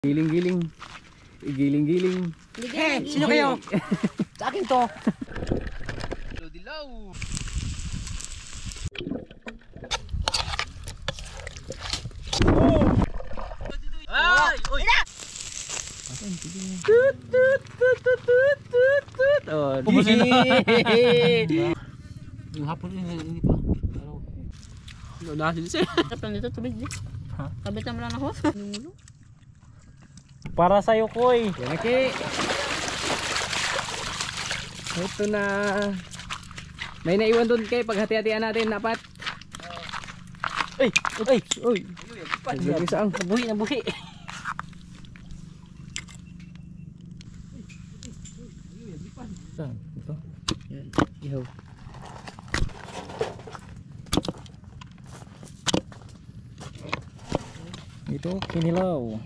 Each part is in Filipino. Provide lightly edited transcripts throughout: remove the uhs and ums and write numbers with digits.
Giling-giling. Giling-giling. Hey, sino kayo? Sa akin to. Dilaw. Ay! Uy! Tut tut tut tut tut tut tut. Oh, Yung hapon hindi pa. Ano na sila? Kapan dito tubig di. Ha? Kabitan mo lang ako. para sa'yo, Koy. Yanaki. Ito na. May naiwan doon kay paghati-hatian natin, dapat. Ay, ay, oy. Isang Nabuhi, nabuhi. saan? Ito. Yan. Ihaw. Ito, kinilaw.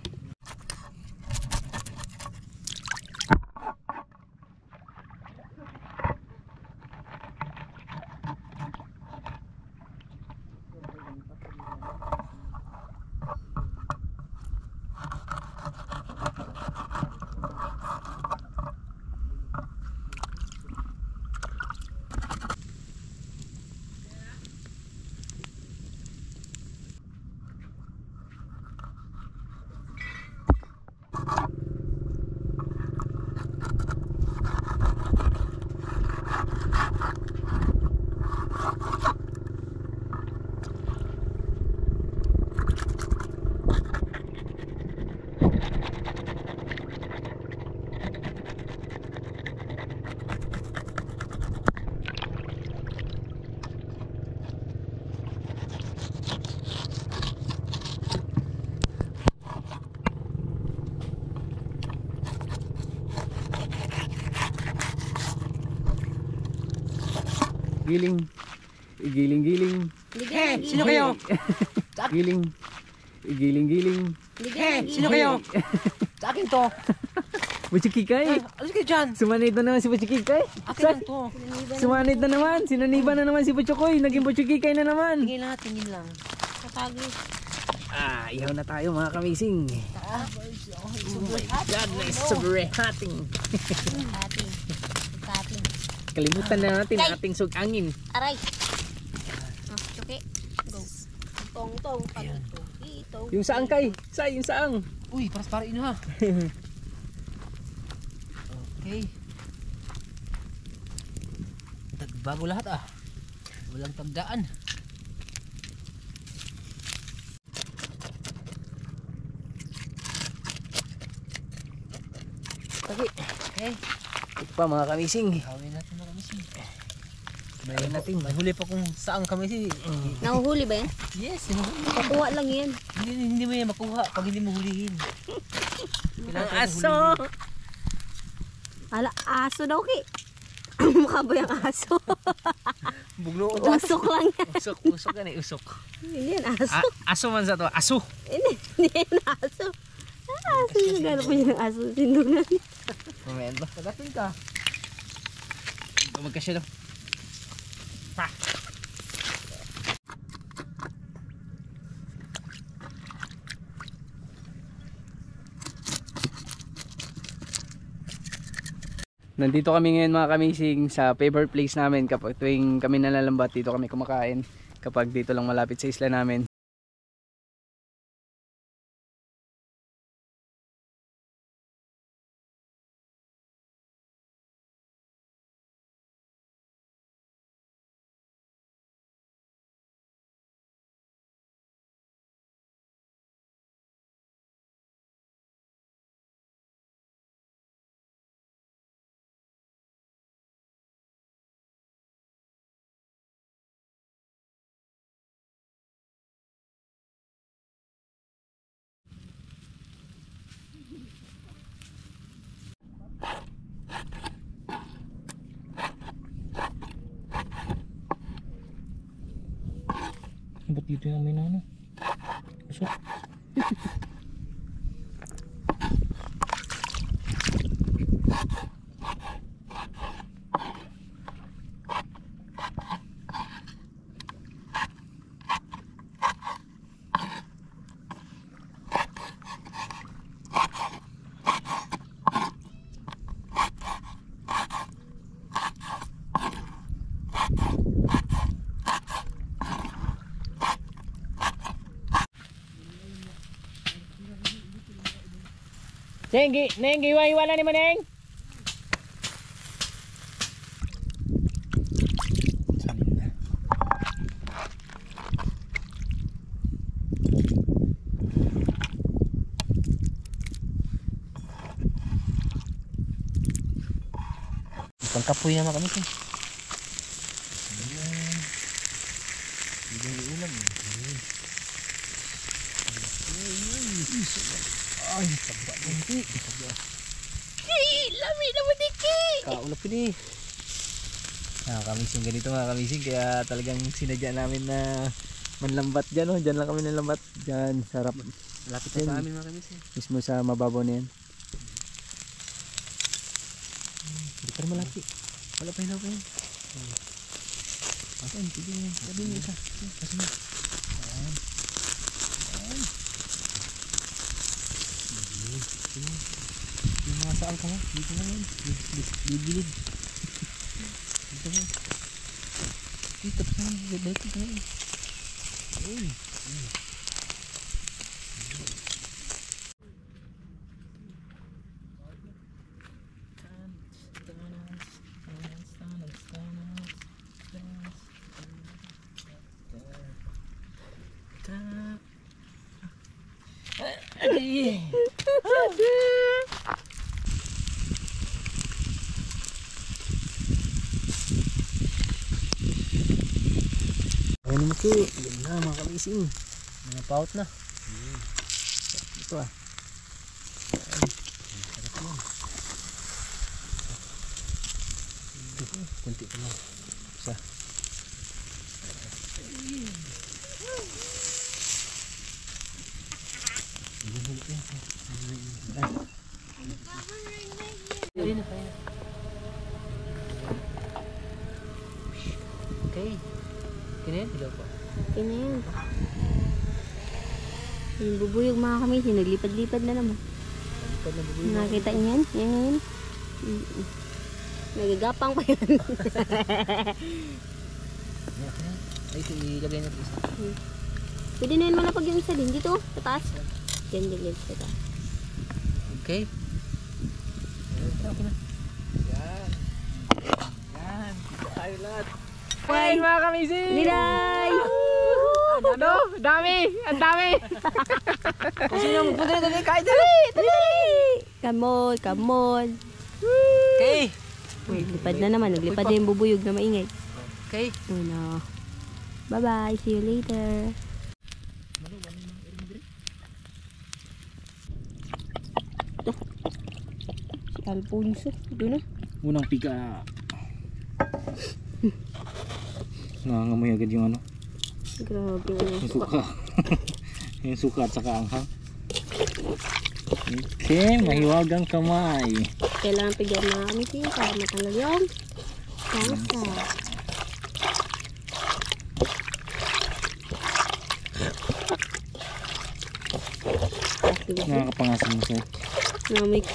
Giling. Giling-giling. Hey, sino kayo? Giling. Giling-giling. Hey, sino kayo? Sa akin to. Butchikikay. Alis kayo dyan. Sumanid na naman si Butchikikay. Akin lang to. Sumanid na naman. Sinaniba na naman si Butchokoy. Naging Butchikikay na naman. Tingin lang, tingin lang. Katagi. Ah, ihaw na tayo mga kamising. Oh my God, nice sobrang hating. Ating. Ating. Kalimutan na natin ang ating sug-angin. Aray. Oh, okay. Go. Tong-tong pagito. Ito. Yung saang kay. Yung saang. Uy, para ino ha. Okay. Bago lahat ah. Walang tagdaan. Taki. Okay. Ito pa mga kamising. Hawin natin mga kamisi. Mayroon natin. May huli pa kung saang kamisi. Nahuhuli ba yan? Yes, hinuhuli. Pakuha lang yan. Hindi mo yan makuha pag hindi mo hulihin. Ang aso. Ala, aso daw ki. Mukha ba yung aso? Bugno. Usok lang yan. Usok yan eh, usok. Hindi yan aso. Aso man sa to. Aso. Hindi yan aso. Aso yung naghanap mo yan ng aso. Sindunan. Momento. Pagatin ka. Magkasya daw. Pa. Nandito kami ngayon mga kamising sa favorite place namin kapag tuwing kami nalalambat dito kami kumakain kapag dito lang malapit sa isla namin. Ba't dito yung amin na ano? Usok. Neng, iwa-iwa na ni mo, Neng. Pangkapoy naman kami, sir. Ay, taba nanti. Lami naman diki. Kaulap ko ni. Nakakamising ganito mga kamising. Kaya talagang sinadya namin na manlambat dyan. Oh. Dyan lang kami nanlambat. Dyan, sarap. Lapit Yan. na sa amin mga kamising. Mismo sa mababaw na yan. Hindi pa rin malaki. Wala pa hinaw pa yan. Asan? Sige yan. Sabi mo isa. Asan mo? Ayan. Ayan. Yung mga saan ka mo? Dito na yan. Gilid. Dito na. Dito pa na. Balik pa na. Uy. Ayan mo ko. Ayan na mga kamising. Mga paut na. Ito ah. Ayan. Sarap yan. Ito. Kunti pa lang. Isa. Okay. Kinin? Hilaw pa. Ganyan. Yung bubuyog mga kami, naglipad-lipad na naman. Pag nabubuhay na. Nakita niyo yan? Yan. Nagagapang pa yan. Ay, ito ilagay na ito isa. Pwede na yun malapag yung isa din. Dito, sa taas. Yan, sa taas. Okay. Okay na. Yan. Yan. Dito tayo lahat. Ay, mga kamising! Nilay! Ano? Dami! Ang dami! Kung sino magpunta na dali, kahit dali. Come on, come on. Okay. Uy, lipad na naman. Naglipad na yung bubuyog na maingay. Okay. Oh no. Bye-bye. See you later. Alfonso. Ito na. Unang pika. Nangangamoy agad yung ano. Grabe. Yung suka. Yung suka at saka anghang. Okay, mahiwagang kamay. Kailangan pigyan na kami siya para matanggal yung kansa. Nakakapangasin mo sa'yo. Namay.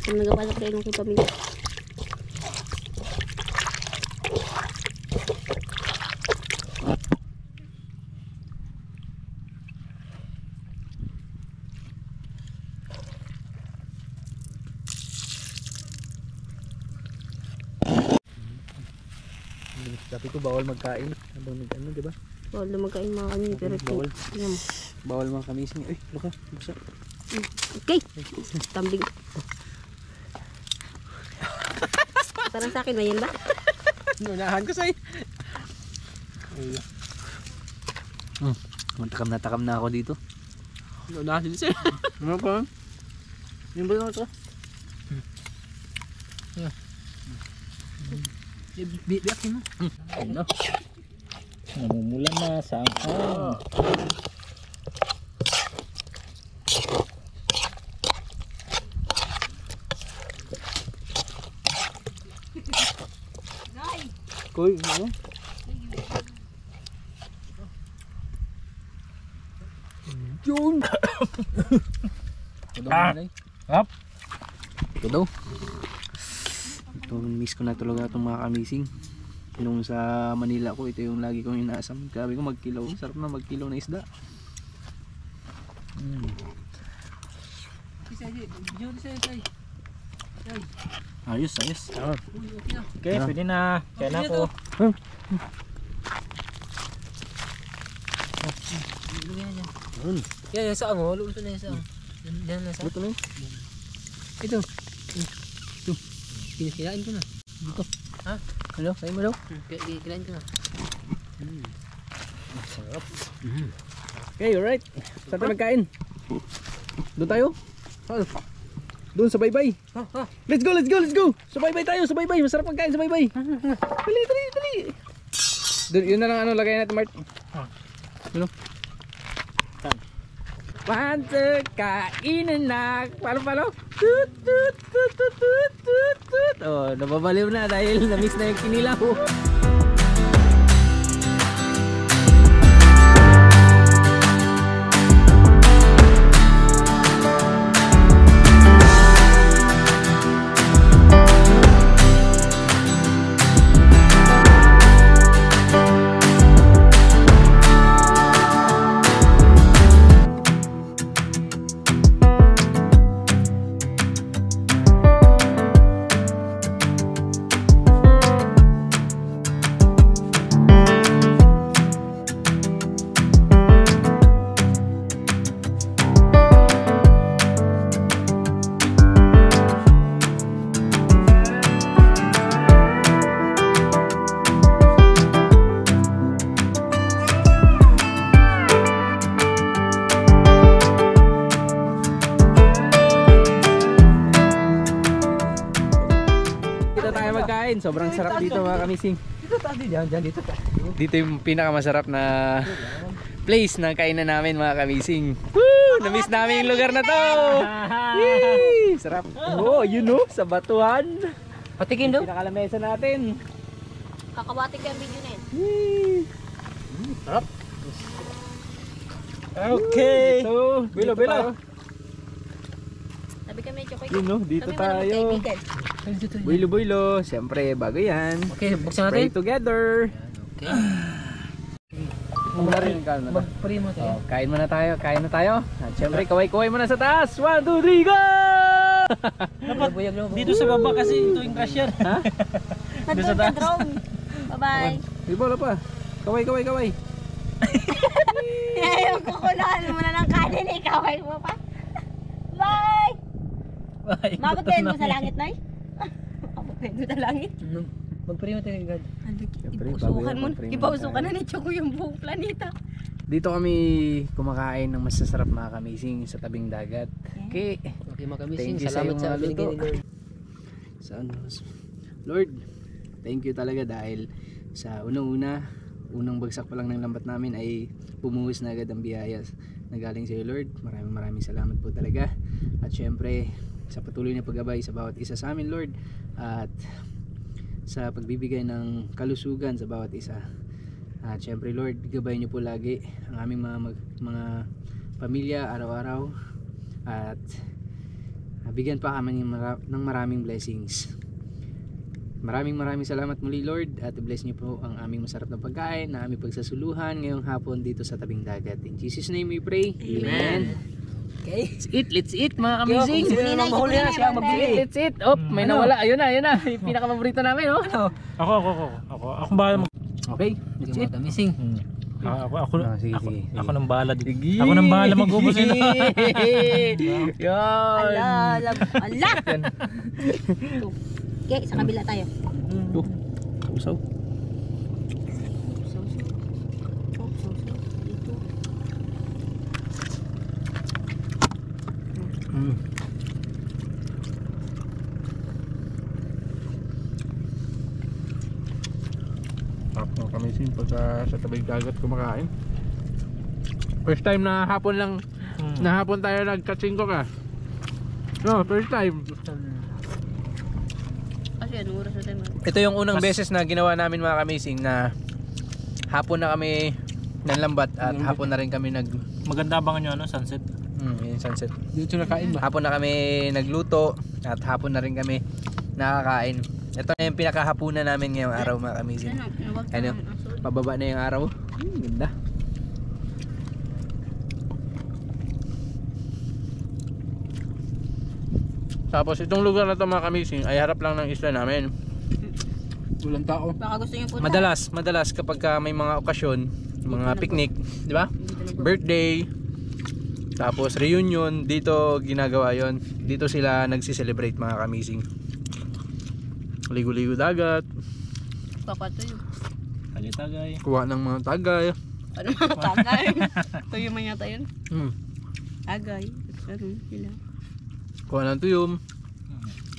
Kung nagapalak rin ng pamilya. Sabi ko bawal magkain habang nag-ano, di ba? Bawal na magkain mga kami. Pero Bawal. tingnan mo. Bawal mga kamising. Ay, luka. Buksa. Okay. Tambling. Parang sa akin ba yan ba? Nunahan ko sa'yo. Takam na ako dito. Nunahan sila sa'yo. Ano pa? Yung ba yung ito? Biyakin mo. Ano? Namumula na sa anghang. Koy, ano? Yun! Ito daw, Manay. Hap! Ito daw. Ito, miss ko na talaga itong mga kamising. Nung sa Manila ko, ito yung lagi kong inaasam. Grabe ko magkilaw. Sarap na magkilaw na isda. Ayos, ayos. Okay, pwede na. Kaya na ako. Yan, yung saang, oh. Luto na yung saang. Yan na saang. Luto na yun. Ito. Kinain ko na. Dito. Ha? Hello, kayo mo daw? Kinain ko na. Sarap. Okay, alright. Saan tayo magkain? Doon tayo? Doon sa baybay. Let's go, let's go, let's go! Sa baybay tayo, sa baybay. Masarap magkain sa baybay. Dali, dali, dali. Doon, yun na lang ano, lagay natin, Mart. Ano? Pansa, kainan na. Palo. Tut, tut, tut, tut, tut, tut, tut. Oh, nababaliw na dahil na-miss na yung kinilaw. Sobrang sarap dito mga kamising. Dito tayo, dyan, dito tayo. Dito yung pinakamasarap na place ng kainan namin mga kamising. Woo! Na-miss namin yung lugar na to. Yee! Sarap. Oh, you know, sa batuhan. Patikin daw. Pinakalamesa natin. Kakawati ko yung video na yun. Sarap. Okay. So, bilo. Sabi kami, Chokoy. You know, dito tayo. Builo. Siyempre, bago yan. Okay, buksan Pray natin. together. Okay. Mag-pray mo tayo. kain muna tayo, kain na tayo. At syempre, kaway-kaway muna sa taas. 1, 2, 3, go! Dito sa baba kasi ito yung cashier. Ha? Nandun ka drone. Bye-bye. Di bola pa. Kaway. Ayaw ko kulaan mo na ng kanin. Ikaway mo pa. Bye! Mabagkain mo sa langit, Nay? Mabagkain mo sa langit? Mag-pray mo tayo, God. Siyempre, bago Ipausukan yan, mo. mag-pray muna Ipausukan tayo. na ni Choco yung buong planeta. Dito kami kumakain ng masasarap mga kamising sa tabing dagat. Okay. Okay, mga kamising. Thank you sa Salamat iyong sa mga binigay luto. ni Lord. Lord, thank you talaga dahil sa unang bagsak pa lang ng lambat namin ay bumuhos na agad ang biyaya na galing sa iyo, Lord. Maraming salamat po talaga. At syempre, sa patuloy na paggabay sa bawat isa sa amin, Lord, at sa pagbibigay ng kalusugan sa bawat isa. At syempre, Lord, gabayan niyo po lagi ang aming mga pamilya araw-araw at bigyan pa kami ng maraming blessings. Maraming salamat muli, Lord, at bless niyo po ang aming masarap na pagkain na aming pagsasuluhan ngayong hapon dito sa tabing dagat. In Jesus' name we pray. Amen. Okay. Let's eat mga kamising. Sino na mahuli na siya ang magbili. Let's eat. Oh, may nawala. Ayun na. Yung pinaka-paborito namin, oh. Ako bahala mag... Okay, let's Mga eat. kamising. Sige. Ako nang bahala dito. Sige. Ako nang bahala mag-ubos nito. Yan. Ala! Okay, sa kabila tayo. Usaw. Mga kamising pagka sa tabing dagat kumakain. First time na hapon lang na hapon tayo nagkatsingko ka. No, first time. Kasi anong oras na tayo? Ito yung unang beses na ginawa namin mga kamising na hapon na kami nanlambat at hapon na rin kami Maganda abangan nyo, ano, sunset. yung sunset. Dito na kain ba? Hapon na kami nagluto at hapon na rin kami nakakain. Ito na yung pinakahapunan namin ngayong araw mga kamising. Ano? Pababa na yung araw. Ganda. Tapos itong lugar na to mga kamising ay harap lang ng isla namin. Walang tao. Baka gusto niyo punta. Madalas kapag may mga okasyon, mga picnic, di ba? Birthday, tapos reunion, dito ginagawa yon. Dito sila nagsi-celebrate mga kamising. Ligo-ligo dagat, Papatuyo. Tagay. kuha ng mga tagay. Ano mga tagay? Tuyo man yata yun. Tagay. Ganun sila. Kuha ng tuyom,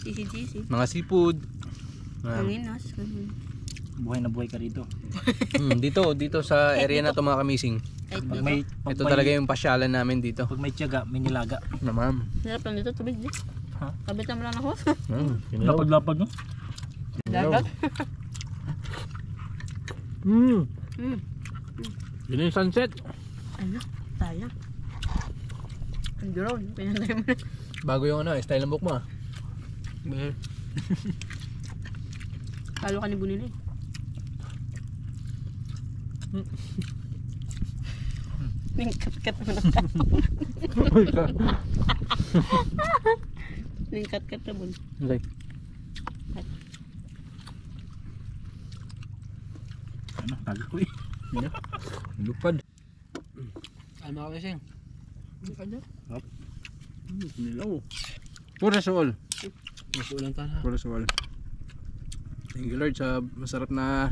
Sisi-sisi. mga seafood. Manginas. Ganun. Buhay na buhay ka rito. Dito sa area na to mga kamising. Kahit Pag dito. Ito talaga yung pasyalan namin dito. Pag may tiyaga, may nilaga. Na ma'am. Sarap lang dito. Tubig di. Ha? Kabitan mo lang ako. Lapag-lapag no? Dagat. Mm. Hmm. Yun yung sunset. Ano? Sayang. Ang drone. Pinantay mo na. Bago yung style ng book mo ah. Talo ka ni Bunin eh. Ningkat-kat mo na ka. Ningkat-kat na Bun. Okay. Ano? Taga ko eh. Lupad. Ay mga kamising. Nilaw. Pura sa all. Mas ulang tala. Pura sa all. Thank you Lord sa masarap na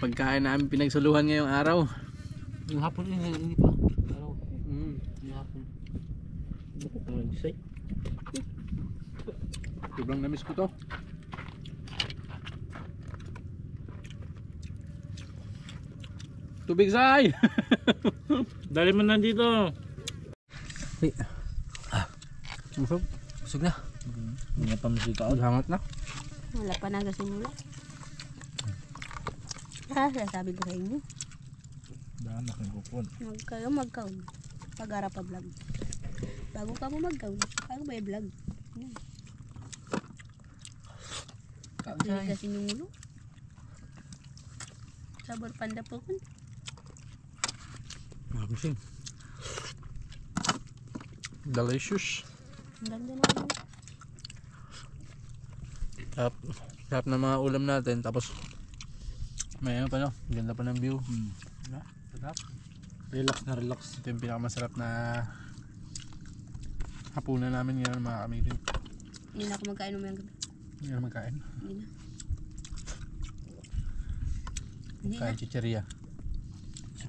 pagkain namin pinagsaluhan ngayong araw. Yung hapon hindi pa. Araw. Yung hapon. Sobrang namiss ko to. Tubig say! Dali mo nandito. Busog. Busog na. Hindi pa musika ako. Hangat na. Wala pa nagasimula. Ha, sabi ko sa inyo. Daan na kang kupon. Magkaw. Pag-ara pa vlog. Bago ka mo magkaw. Bago ba yung vlog? Hindi kasi yung ulo. Sabor panda po kun. Mamising. Delicious. Ang ganda naman. Sarap na mga ulam natin. Tapos may ano pa no? Ganda pa ng view. Diba? Sarap. Relax na relax. Ito yung pinakamasarap na hapunan namin ngayon mga kamitin. Hindi na ako magkain umayang gabi. Hindi na magkain. Hindi na. Hindi na. Kain chicheria.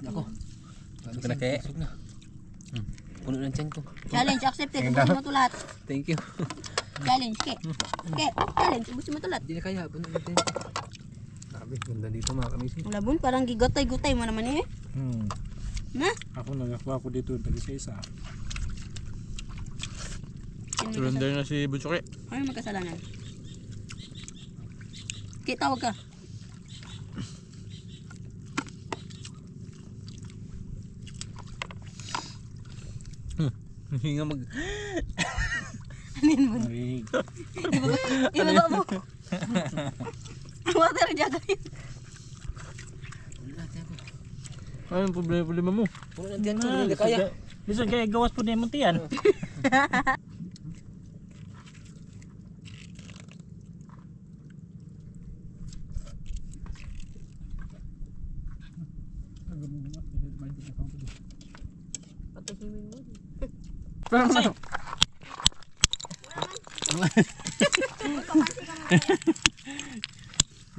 Ako. Busog ka na kaya? Busog na. Puno ng tiyan ko. Challenge accepted. Ubusin mo ito lahat. Thank you. Challenge. Challenge. Ubusin mo ito lahat. Hindi na kaya. Puno ng tiyan ko. Sabi, ganda dito mga kamitin. Wala bun. Parang gigotay-gotay mo naman eh. Na? Ako nagakuha ko dito. Tag-isa-isa. Surrender na si Butsuki. Ano yung magkasalanan? Okay, tawag ka. Hindi nga mag... Anin mo? Marinig. Ibaba mo. Water jaga yun. Puno ng tiyan ko. Anong problema mo? Puno ng tiyan ko. Hindi na kaya. Bisan kaya gawas po na yung muntian. Patahimin mo. Parang ano?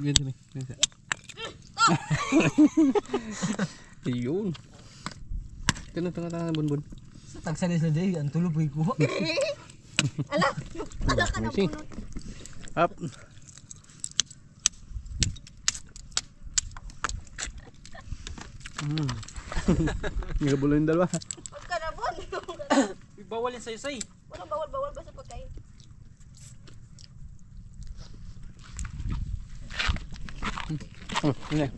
Ganito na. Ganito. Ayun. Tanga bunbun. Tagsan na day. Ang tulo po ko. Ala ka na Amazing. punot. Up. Ngabulo yung dalawa. Huwag ka na bun. Bawal yung saysay. Walang bawal-bawal ba sa pagkain? Hindi.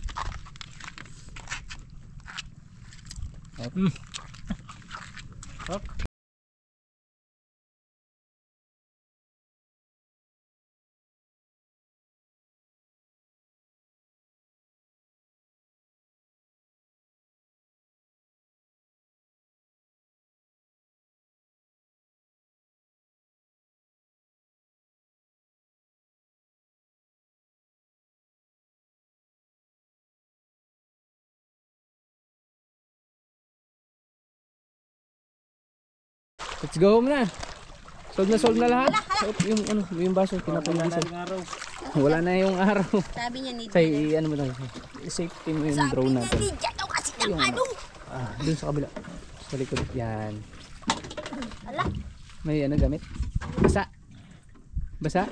Up. Let's go home na. Solve na lahat. Yung baso, tinapon na isa. Araw. Wala na yung araw. Sabi niya ni Say, ano mo tayo? Safety mo yung drone natin. Ninja daw kasi ng ano. Dun sa kabila. Sa likod. Yan. Ala. May ano gamit? Basa. Basa?